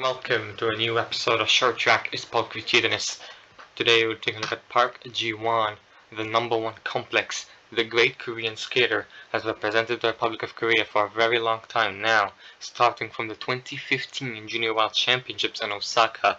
welcome to a new episode of Short Track is Polkvitidinus. Today we're taking a look at Park Ji-won, the #1 complex. The great Korean skater has represented the Republic of Korea for a very long time now, starting from the 2015 Junior World Championships in Osaka,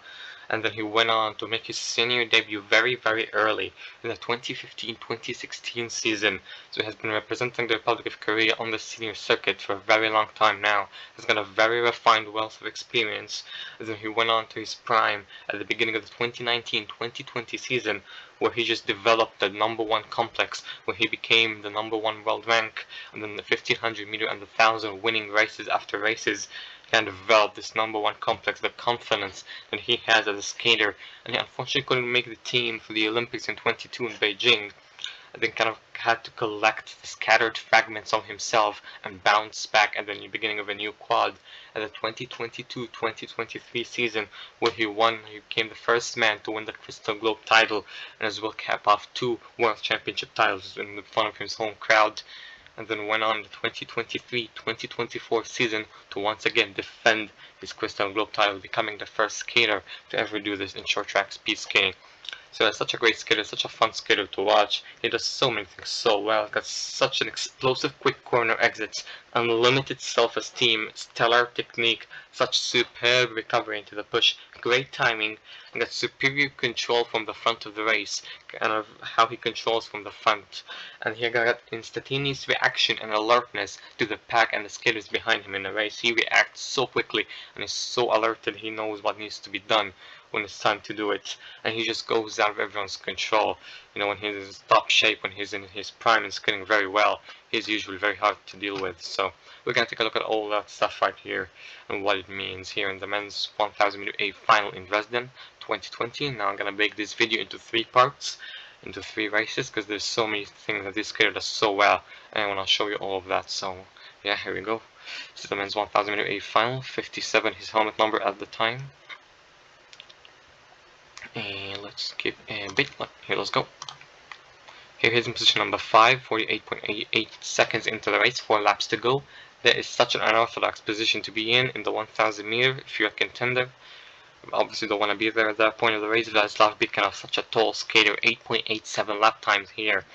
and then he went on to make his senior debut very early in the 2015-2016 season. So he has been representing the Republic of Korea on the senior circuit for a very long time now. He's got a very refined wealth of experience. And then he went on to his prime at the beginning of the 2019-2020 season, where he just developed the #1 complex, where he became the #1 world rank, and then the 1500 meter and the 1000 winning races after races. Kind of developed this #1 complex, the confidence that he has as a skater, and he unfortunately couldn't make the team for the Olympics in 22 in Beijing. And then kind of had to collect the scattered fragments of himself and bounce back at the beginning of a new quad at the 2022-2023 season, where he became the first man to win the Crystal Globe title and as well cap off 2 World Championship titles in front of his home crowd, and then went on the 2023-2024 season to once again defend his Crystal Globe title, becoming the first skater to ever do this in short track speed skating. So he's such a great skater, such a fun skater to watch. He does so many things so well. He's got such an explosive quick corner exits, unlimited self-esteem, stellar technique, such superb recovery into the push, great timing, and got superior control from the front of the race, kind of how he controls from the front. And he got instantaneous reaction and alertness to the pack and the skaters behind him in the race. He reacts so quickly and is so alerted. He knows what needs to be done when it's time to do it, and he just goes out of everyone's control. You know, when he's in his top shape, when he's in his prime and skating very well, he's usually very hard to deal with. So we're gonna take a look at all that stuff right here and what it means here in the men's 1000 meter A final in Dresden 2020. Now I'm gonna break this video into 3 parts, into 3 races, because there's so many things that this skater does so well, and I want to show you all of that. So yeah, here we go. This is the men's 1000 meter A final, 57 his helmet number at the time. And let's keep a bit. Here, let's go. Here he's in position number 5, 48.88 seconds into the race, 4 laps to go. That is such an unorthodox position to be in the 1000 meter if you're a contender. Obviously don't want to be there at that point of the race. Vladislav Bitkin, such a tall skater, 8.87 lap times here.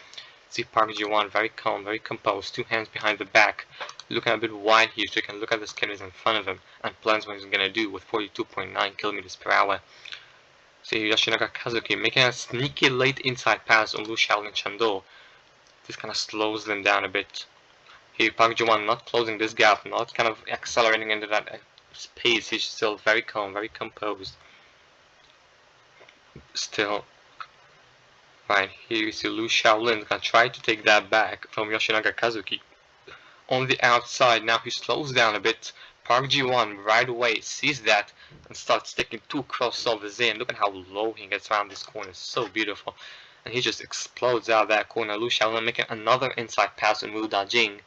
See Park Ji-won, very calm, very composed, 2 hands behind the back, looking a bit wide here so he can look at the skaters in front of him and plans what he's going to do with 42.9 kilometers per hour. See Yoshinaga Kazuki making a sneaky late inside pass on Lu Xiaolin Chando. This kind of slows them down a bit. Here Park Ji-won not closing this gap, not kind of accelerating into that pace. He's still very calm, very composed. Still. Right, here you see Lu Xiaolin gonna try to take that back from Yoshinaga Kazuki. On the outside, now he slows down a bit. Park Ji-won right away sees that and starts taking 2 crossovers in. Look at how low he gets around this corner. It's so beautiful. And he just explodes out of that corner. Lu Xiaolin making another inside pass on Wu Dajing.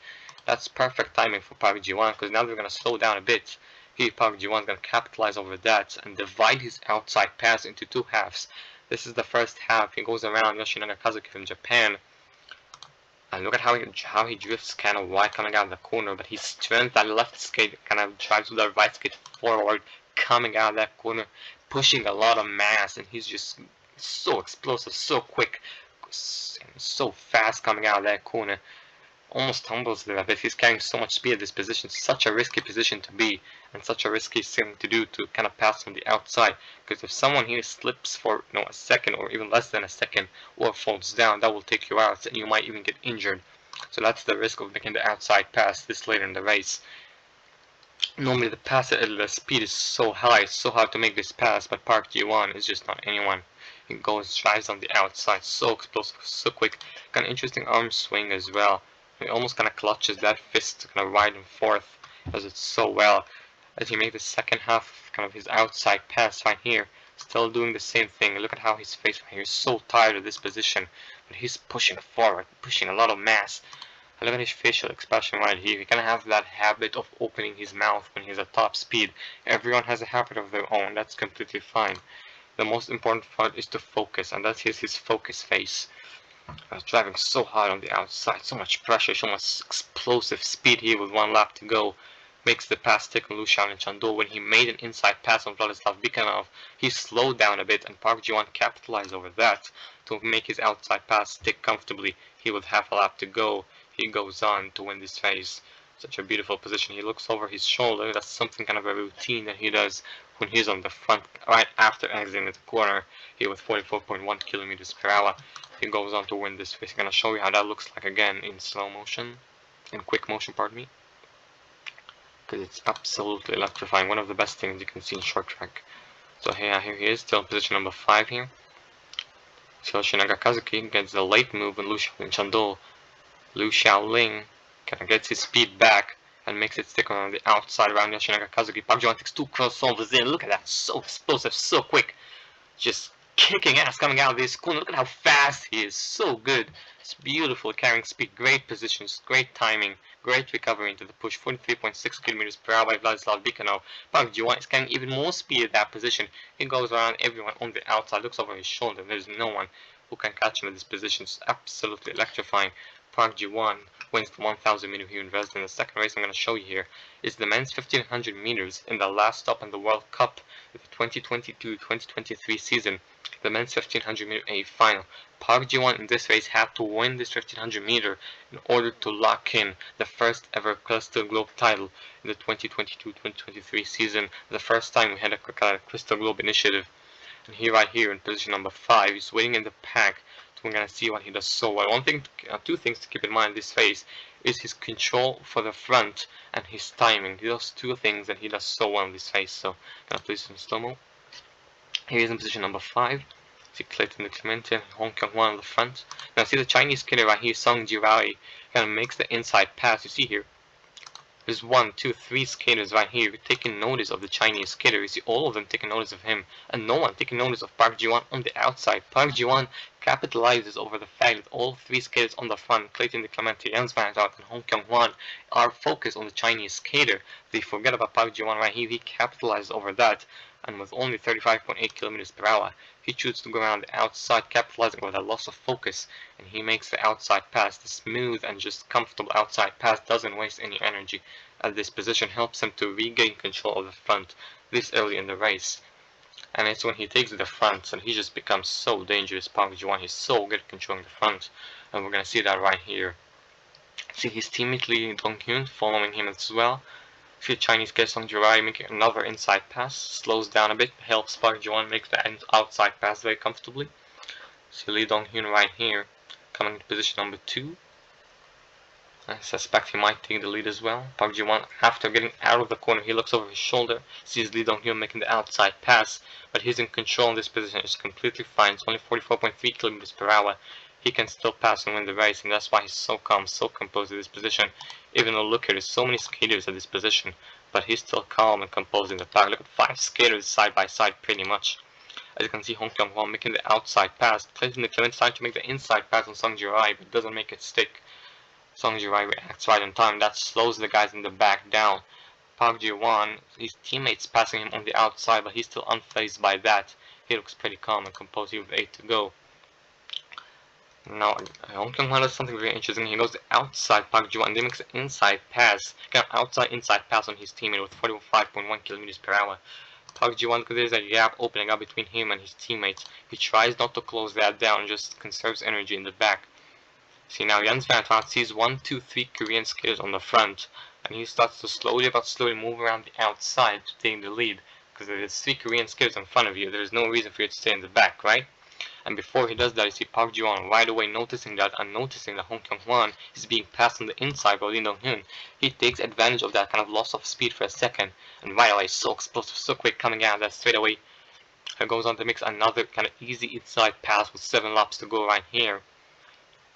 That's perfect timing for Park Ji-won, because now they're going to slow down a bit. Here Park Ji-won's going to capitalize over that and divide his outside pass into 2 halves. This is the first half. He goes around Yoshinaga Kazuki from Japan. And look at how he drifts kind of wide coming out of the corner, but he strengthens that left skate, kind of drives with that right skate forward, coming out of that corner, pushing a lot of mass, and he's just so explosive, so quick, and so fast coming out of that corner. Almost tumbles there a bit. He's carrying so much speed at this position. Such a risky position to be, and such a risky thing to do, to kind of pass from the outside. Because if someone here slips for a second or even less than a second, or falls down, that will take you out, and you might even get injured. So that's the risk of making the outside pass this late in the race. Normally the speed is so high, so hard to make this pass, but Park Ji-won is just not anyone. He drives on the outside, so explosive, so quick. Kind of interesting arm swing as well. He almost kind of clutches that fist kind of right and forth, does it so well. As he makes the second half kind of his outside pass right here, still doing the same thing. Look at how his face right here is so tired of this position, but he's pushing forward, pushing a lot of mass. And look at his facial expression right here. He kind of has that habit of opening his mouth when he's at top speed. Everyone has a habit of their own, that's completely fine. The most important part is to focus, and that's his focus face. Driving so hard on the outside, so much pressure, so much explosive speed here with 1 lap to go. makes the pass take on Liu Xiao and Chandol. When he made an inside pass on Vladislav Bikhanov, he slowed down a bit, and Park Ji-won capitalized over that to make his outside pass stick comfortably. He with half a lap to go, he goes on to win this race. Such a beautiful position. He looks over his shoulder. That's something kind of a routine that he does when he's on the front right after exiting the corner here with 44.1 kilometers per hour. He goes on to win this race. I'm going to show you how that looks like again in slow motion, in quick motion, pardon me, because it's absolutely electrifying. One of the best things you can see in short track. So here he is, still in position number 5 here. Hiroshi Nagakazuki gets the late move on Liu Xiaoling Chandol. Liu Xiaoling kind of gets his speed back and makes it stick on the outside around Hiroshi Nagakazuki. Park Ji-won takes 2 crossovers in. Look at that, so explosive, so quick. Just kicking ass coming out of this corner. Look at how fast he is, so good. It's beautiful carrying speed, great positions, great timing, great recovery into the push. 43.6 kilometers per hour by Vladislav Bikhanov. Park Ji-won is carrying even more speed at that position. He goes around everyone on the outside, looks over his shoulder. There's no one who can catch him in this position. It's absolutely electrifying. Park Ji-won wins the 1000 meter here in Dresden. The second race I'm going to show you here is the men's 1500 meters in the last stop in the World Cup, the 2022-2023 season. The men's 1500 meter A final. Park Ji-won in this race had to win this 1500 meter in order to lock in the first ever Crystal Globe title in the 2022-2023 season. The first time we had a Crystal Globe initiative. And he right here in position number 5, he's waiting in the pack. We're going to see what he does so well. Two things to keep in mind in this race is his control for the front and his timing. Those two things that he does so well in this race. So I'm going to place it in slow-mo. Here he is in position number 5. See Clayton Clemente and Hong Kyung-hwan on the front. Now see the Chinese killer right here, Song Jirai, kind of makes the inside pass. You see here, there's 1, 2, 3 skaters right here taking notice of the Chinese skater. You see all of them taking notice of him, and no one taking notice of Park Ji-won on the outside. Park Ji-won capitalizes over the fact that all 3 skaters on the front, Clayton Clemente, Jens Van Aert, and Hong Kyung-hwan, are focused on the Chinese skater. They forget about Park Ji-won right here. He capitalizes over that, and with only 35.8 kilometers per hour, he chooses to go around the outside, capitalizing over that loss of focus, and he makes the outside pass. The smooth and just comfortable outside pass doesn't waste any energy, as this position helps him to regain control of the front this early in the race. And it's when he takes the front and he just becomes so dangerous. Park Ji-won, he's so good at controlling the front, and we're gonna see that right here. See his teammate Lee Dong-hyun following him as well. See Chinese guy Song Jirai making another inside pass, slows down a bit, helps Park Ji-won make the outside pass very comfortably. See Lee Dong-hyun right here, coming to position number 2. I suspect he might take the lead as well. Park Ji-won, after getting out of the corner, he looks over his shoulder, sees Lee Dong-hyun making the outside pass, but he's in control in this position. It's completely fine. It's only 44.3 kilometers per hour. He can still pass and win the race, and that's why he's so calm, so composed in this position. Even though, look here, there's so many skaters at this position, but he's still calm and composed in the pack. Look at 5 skaters side by side pretty much. As you can see, Hong Kyung-hwan making the outside pass. Clayton Clemente trying to make the inside pass on Song Jirai, but doesn't make it stick. Song Jirai reacts right on time. That slows the guys in the back down. Park Ji-won, his teammates passing him on the outside, but he's still unfazed by that. He looks pretty calm and composed here with 8 to go. Now, Hong Kyung-hwan does something very interesting. He goes to outside Park Ji-won and then makes an inside pass. Kind of outside inside pass on his teammate with 45.1 kilometers per hour. Park Ji-won, because there's a gap opening up between him and his teammates. He tries not to close that down and just conserves energy in the back. See now, Jens Van Aert sees 1, 2, 3 Korean skaters on the front, and he starts to slowly but slowly move around the outside to take the lead. Because there's 3 Korean skaters in front of you, there's no reason for you to stay in the back, right? And before he does that, you see Park Ji-won right away noticing that and noticing that Hong Kyung-hwan is being passed on the inside by Lee Dong-hyun. He takes advantage of that kind of loss of speed for a second, and right away, so explosive, so quick coming out of that straight away. He goes on to mix another kind of easy inside pass with 7 laps to go right here.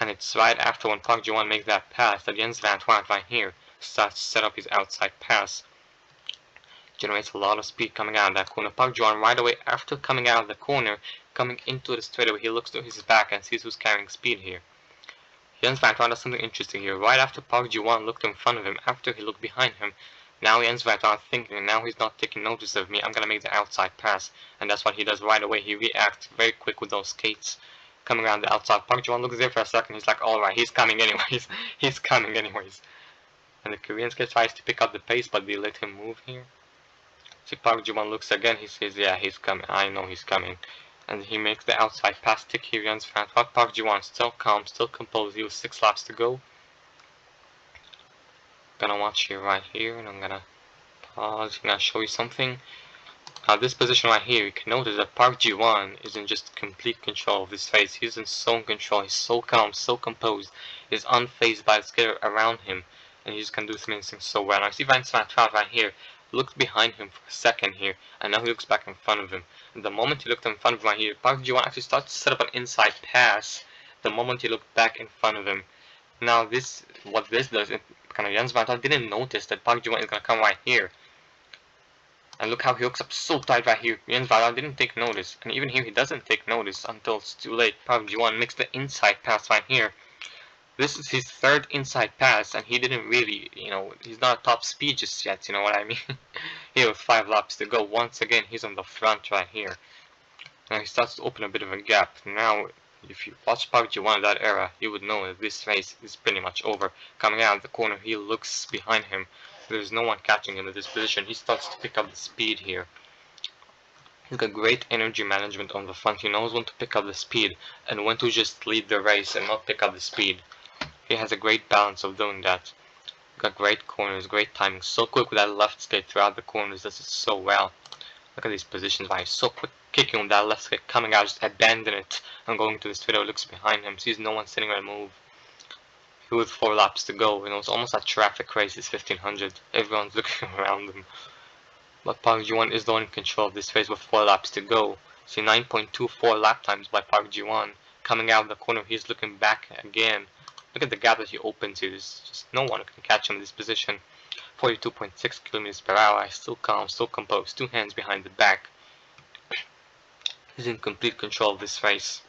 And it's right after when Park Ji-won makes that pass that Jens Van Aert right here starts to set up his outside pass. Generates a lot of speed coming out of that corner. Park Ji-won right away after coming out of the corner, coming into the straightaway, he looks to his back and sees who's carrying speed here. Jens Van Aert does something interesting here. Right after Park Ji-won looked in front of him, after he looked behind him, now Jens Van Aert thinking, now he's not taking notice of me, I'm gonna make the outside pass. And that's what he does right away. He reacts very quick with those skates coming around the outside. Park Ji-won looks there for a second, he's like, alright, he's coming anyways. He's coming anyways. And the Korean skater tries to pick up the pace, but they let him move here. See, Park Ji-won looks again, he says, yeah, he's coming, I know he's coming. And he makes the outside pass to Korean's front. Park Ji-won still calm, still composed, he was 6 laps to go. Gonna watch you right here, and I'm gonna pause, I'm gonna show you something. This position right here, you can notice that Park Ji-won is in just complete control of his face. He's in control, he's so calm, so composed, he's unfazed by the skater around him, and he just can do things so well. Now see Van Svantraut right here, looked behind him for a second here, and now he looks back in front of him. And the moment he looked in front of him right here, Park Ji-won actually starts to set up an inside pass the moment he looked back in front of him. Now what this does, kind of Jens Van Traut didn't notice that Park Ji-won is gonna come right here. And look how he hooks up so tight right here. Jens Van Traut didn't take notice, and even here he doesn't take notice until it's too late. Park Ji-won makes the inside pass right here. This is his 3rd inside pass, and he didn't really, he's not top speed just yet, you know what I mean? Here with 5 laps to go, once again he's on the front right here. Now he starts to open a bit of a gap. Now, if you watch Park Ji-won in that era, you would know that this race is pretty much over. Coming out of the corner, he looks behind him. There's no one catching him in this position. He starts to pick up the speed here. He's got great energy management on the front. He knows when to pick up the speed and when to just lead the race and not pick up the speed. He has a great balance of doing that. Got great corners, great timing. So quick with that left skate throughout the corners. Does it so well. Look at these positions. Why he's so quick kicking with that left skate, coming out, just abandon it and going to the straight. Looks behind him, sees no one sitting there to move. With 4 laps to go, it's almost a traffic race. It's 1500. Everyone's looking around him. But Park Ji-won is the one in control of this race with 4 laps to go. See 9.24 lap times by Park Ji-won. Coming out of the corner, he's looking back again. Look at the gap that he opens here. There's just no one who can catch him in this position. 42.6 kilometers per hour. Still calm, still composed. 2 hands behind the back. He's in complete control of this race.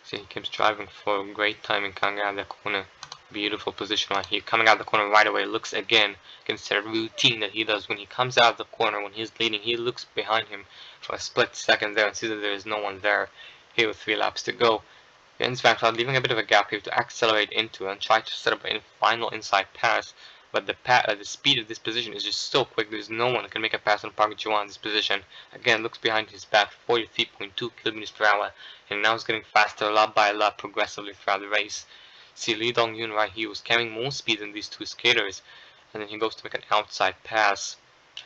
See, he keeps driving for great timing coming out of the corner. Beautiful position right here. Coming out of the corner right away, looks again. Against a routine that he does when he comes out of the corner, when he's leading, he looks behind him for a split second there and sees that there is no one there. Here with 3 laps to go. Jens Van Traut leaving a bit of a gap here to accelerate into and try to set up a final inside pass. But the speed of this position is just so quick. There's no one who can make a pass on Park Ji-won in this position. Again, looks behind his back, 43.2 kilometers per hour, and now it's getting faster lap by lap progressively throughout the race. See Lee Dong-hyun right here was carrying more speed than these 2 skaters, and then he goes to make an outside pass,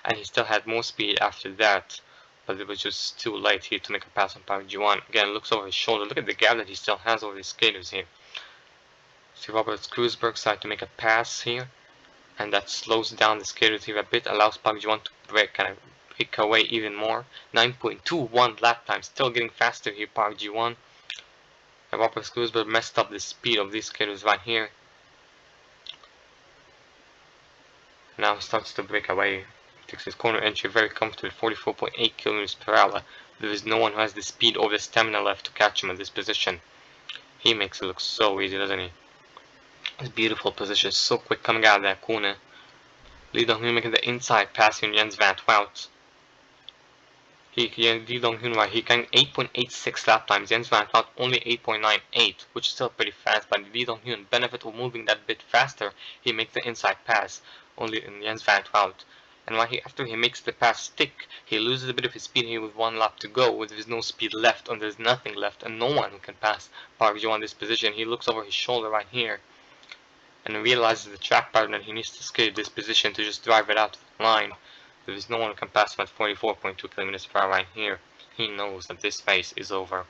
and he still had more speed after that, but it was just too late here to make a pass on Park Ji-won. Again, looks over his shoulder. Look at the gap that he still has over his skaters here. See Robert Kruisberg tried to make a pass here, and that slows down the skaters here a bit, allows Park Ji-won to break away even more. 9.21 lap time, still getting faster here, Park Ji-won. And Robert Kruisberg messed up the speed of these skaters right here. Now he starts to break away. Takes his corner entry very comfortably, 44.8 kilometers per hour. There is no one who has the speed or the stamina left to catch him in this position. He makes it look so easy, doesn't he? His beautiful position, so quick coming out of that corner. Lee Dong-hyun making the inside pass on Jens Van Traut. Lee Dong-hyun right, he can 8.86 lap times. Jens Van Traut only 8.98, which is still pretty fast. But Lee Dong-hyun benefit of moving that bit faster. He makes the inside pass only in Jens Van Traut. And right here, after he makes the pass stick, he loses a bit of his speed here with 1 lap to go. There's no speed left, and there's nothing left, and no one who can pass Park Ji-won in this position. He looks over his shoulder right here, and realizes the track partner he needs to skate this position to just drive it out to the line. There is no one who can pass him at 44.2 kilometers per hour right here. He knows that this race is over.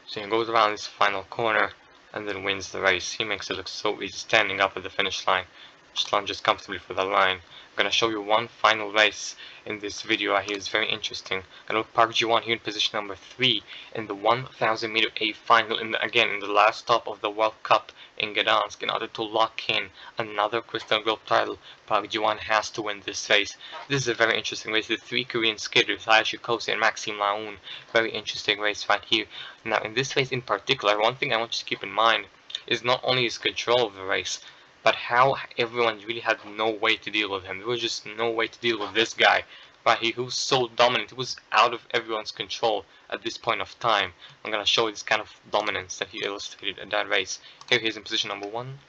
So he goes around this final corner and then wins the race. He makes it look so easy standing up at the finish line. Just lunges comfortably for the line. I'm gonna show you one final race in this video right here. It's very interesting. Gonna look Park Ji-won here in position number 3 in the 1000 meter A final again in the last stop of the World Cup in Gdansk. In order to lock in another Crystal Globe title, Park Ji-won has to win this race. This is a very interesting race. The 3 Korean skaters, Hayashi Kose and Maxime Laoun. Very interesting race right here. Now in this race in particular, one thing I want you to keep in mind is not only his control of the race, but how everyone really had no way to deal with him. There was just no way to deal with this guy. right here. He was so dominant. He was out of everyone's control at this point of time. I'm gonna show you this kind of dominance that he illustrated in that race. Here he is in position number 1.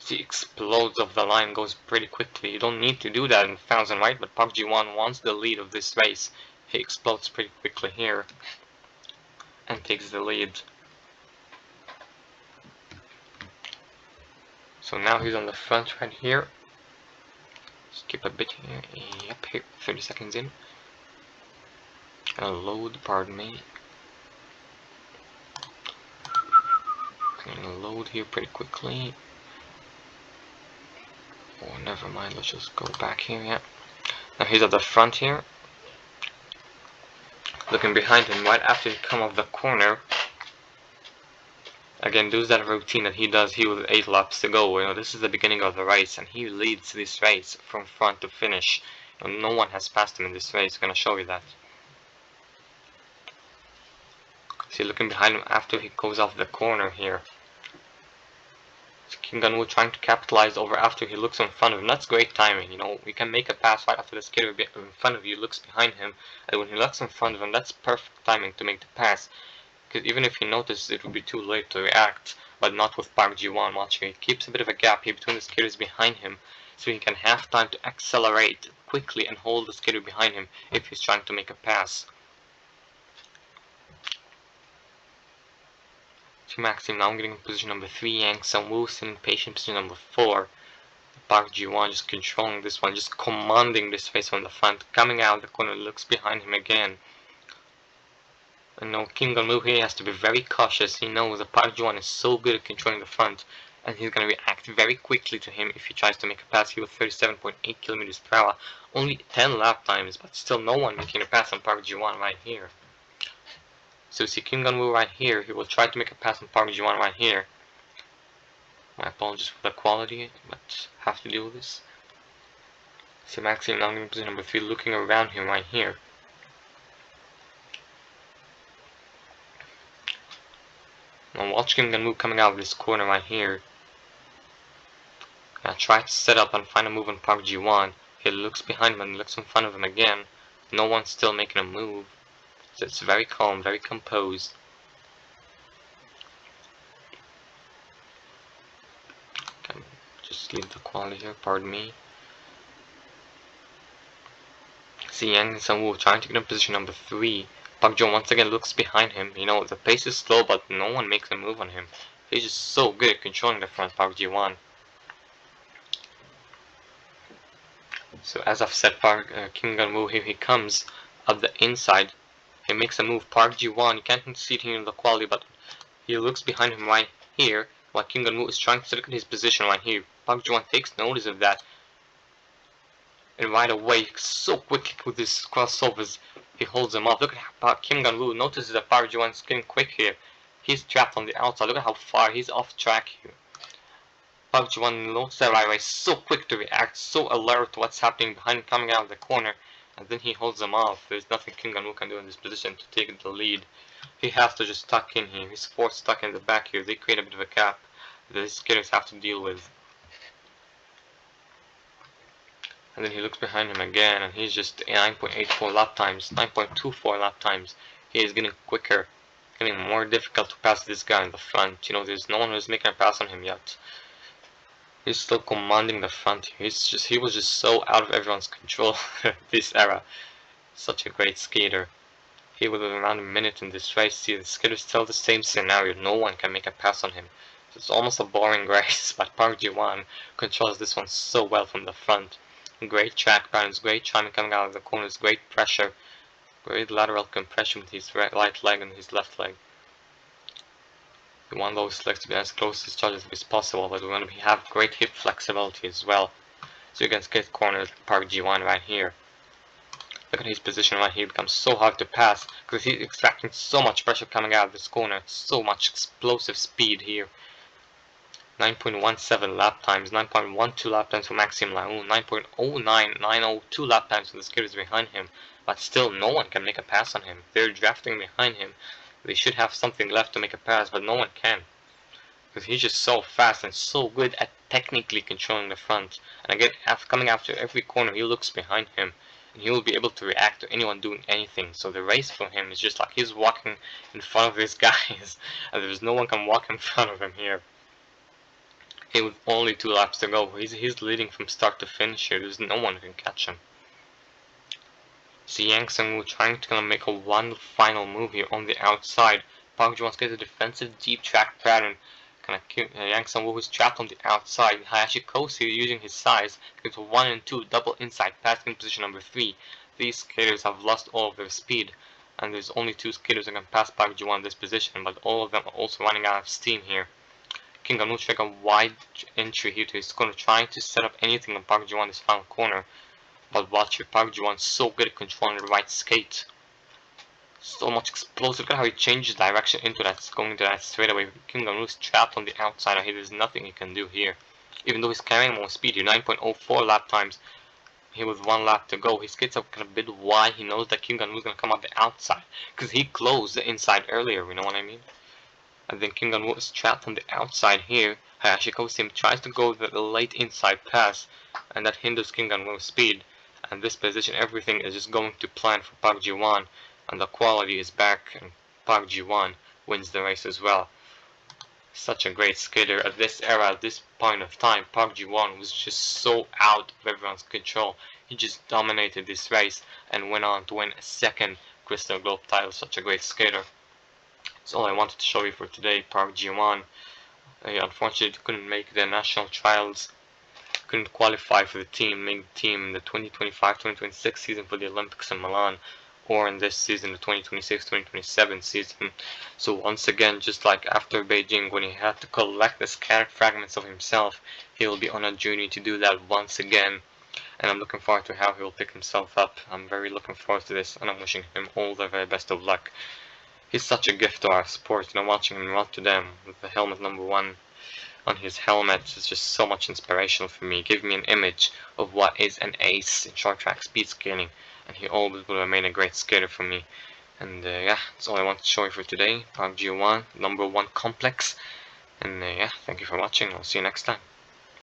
He explodes off the line, goes pretty quickly. You don't need to do that in 1000, right? But Park Ji-won wants the lead of this race. He explodes pretty quickly here and takes the lead. So now he's on the front right here. Skip a bit here. Yep, here, 30 seconds in. Gonna load, pardon me. Gonna load here pretty quickly. Oh, never mind, let's just go back here, yeah. Now he's at the front here. Looking behind him right after he come off the corner. Again, do that routine that he does here with 8 laps to go. You know, this is the beginning of the race, and he leads this race from front to finish. You know, no one has passed him in this race. I'm gonna show you that. See, looking behind him after he goes off the corner here. So Kim Gun-woo trying to capitalize over after he looks in front of him. That's great timing. You know, you can make a pass right after the skater in front of you looks behind him, and when he looks in front of him, that's perfect timing to make the pass. Because even if he notices, it would be too late to react, but not with Park Ji-won watching. He keeps a bit of a gap here between the skaters behind him, so he can have time to accelerate quickly and hold the skater behind him if he's trying to make a pass. Team Maxim now getting in position number 3, Yang Sang-woo sitting patient position number 4. Park Ji-won just controlling this one, just commanding this race from the front, coming out the corner, looks behind him again. And now Kim Gun-woo here has to be very cautious. He knows that Park Ji-won is so good at controlling the front, and he's going to react very quickly to him if he tries to make a pass here with 37.8 kilometers per hour. Only 10 lap times, but still no one making a pass on Park Ji-won right here. So see Kim Gun-woo right here. He will try to make a pass on Park Ji-won right here. My apologies for the quality, but have to deal with this. See Maxim now in position number 3, looking around him right here. Now watch Kim Gun-woo coming out of this corner right here. Now try to set up and find a move on Park Ji-won. He looks behind him and looks in front of him again. No one's still making a move. So it's very calm, very composed. Okay, just leave the quality here, pardon me. See Yang Sang-woo trying to get in position number 3. Park Ji-won once again looks behind him. You know, the pace is slow, but no one makes a move on him. He's just so good at controlling the front, Park Ji-won. So as I've said, Kim Gun-woo, here he comes up the inside. He makes a move. Park Ji-won, you can't see it here in the quality, but he looks behind him right here, while Kim Gun-woo is trying to look at his position right here. Park Ji-won takes notice of that, and right away, so quick with his crossovers, he holds him off. Look at how Kim Gun-woo notices that Park Ji-won's getting quick here. He's trapped on the outside. Look at how far he's off track here. Park Ji-won notices that right away, so quick to react, so alert to what's happening behind him coming out of the corner, and then he holds him off. There's nothing Kim Gun-woo can do in this position to take the lead. He has to just tuck in here. He's forced stuck in the back here. They create a bit of a gap that the skaters have to deal with. And then he looks behind him again, and he's just 9.84 lap times, 9.24 lap times. He is getting quicker, getting more difficult to pass this guy in the front. You know, there's no one who's making a pass on him yet. He's still commanding the front. He was just so out of everyone's control this era. Such a great skater. He was around a minute in this race. See, the skater's still the same scenario. No one can make a pass on him. So it's almost a boring race, but Park Ji-won controls this one so well from the front. Great track balance, great timing coming out of the corners, great pressure, great lateral compression with his right leg and his left leg. We want those legs to be as close to each other as possible, but we want to have great hip flexibility as well. So you can skate corners Park Ji-won right here. Look at his position right here, it becomes so hard to pass because he's extracting so much pressure coming out of this corner, so much explosive speed here. 9.17 lap times, 9.12 lap times for Maxim Laoun, 9.0992 lap times for the skaters behind him, but still no one can make a pass on him. They're drafting behind him. They should have something left to make a pass, but no one can. because he's just so fast and so good at technically controlling the front. And again, after coming after every corner, he looks behind him, and he will be able to react to anyone doing anything. So the race for him is just like he's walking in front of these guys, and there's no one can walk in front of him here. Hey, with only 2 laps to go, he's leading from start to finish here. There's no one who can catch him. See Yang Sang-woo trying to make one final move here on the outside. Park Ji-won's gets a defensive deep track pattern. Yang Sang-woo is trapped on the outside. Hayashi Kosi using his size gets 1 and 2 double inside passing position number 3. These skaters have lost all of their speed, and there's only 2 skaters that can pass Park Ji-won in this position, but all of them are also running out of steam here. King Anu take a wide entry here to his corner, trying to set up anything on Park Ji-won this final corner. But watch your Park Ji-won so good at controlling the right skate. So much explosive. Look at how he changes direction going into that straightaway. Kim Gun-woo is trapped on the outside. There's nothing he can do here. Even though he's carrying more speed here, 9.04 lap times. Here with 1 lap to go, he skates up kind of a bit wide. He knows that Kim Gun-woo is going to come out the outside, because he closed the inside earlier, you know what I mean? And then Kim Gun-woo is trapped on the outside here. Hayashi Kosim tries to go the late inside pass, and that hinders Kim Gun-woo's speed. And this position, everything is just going to plan for Park Ji-won, and the quality is back, and Park Ji-won wins the race as well. Such a great skater at this era, at this point of time. Park Ji-won was just so out of everyone's control. He just dominated this race and went on to win a 2nd Crystal Globe title. Such a great skater. That's all I wanted to show you for today. Park Ji-won, unfortunately couldn't make the national trials. Couldn't qualify for the team, make the team in the 2025-2026 season for the Olympics in Milan, or in this season, the 2026-2027 season. So once again, just like after Beijing, when he had to collect the scattered fragments of himself, he will be on a journey to do that once again. And I'm looking forward to how he will pick himself up. I'm very looking forward to this, and I'm wishing him all the very best of luck. He's such a gift to our sport. Watching him in Rotterdam with the helmet number 1 on his helmet is just so much inspirational for me. Give me an image of what is an ace in short track speed skating, and he always will remain a great skater for me. And yeah, that's all I want to show you for today. Park Ji-won, number 1 complex. And yeah, thank you for watching. I'll see you next time.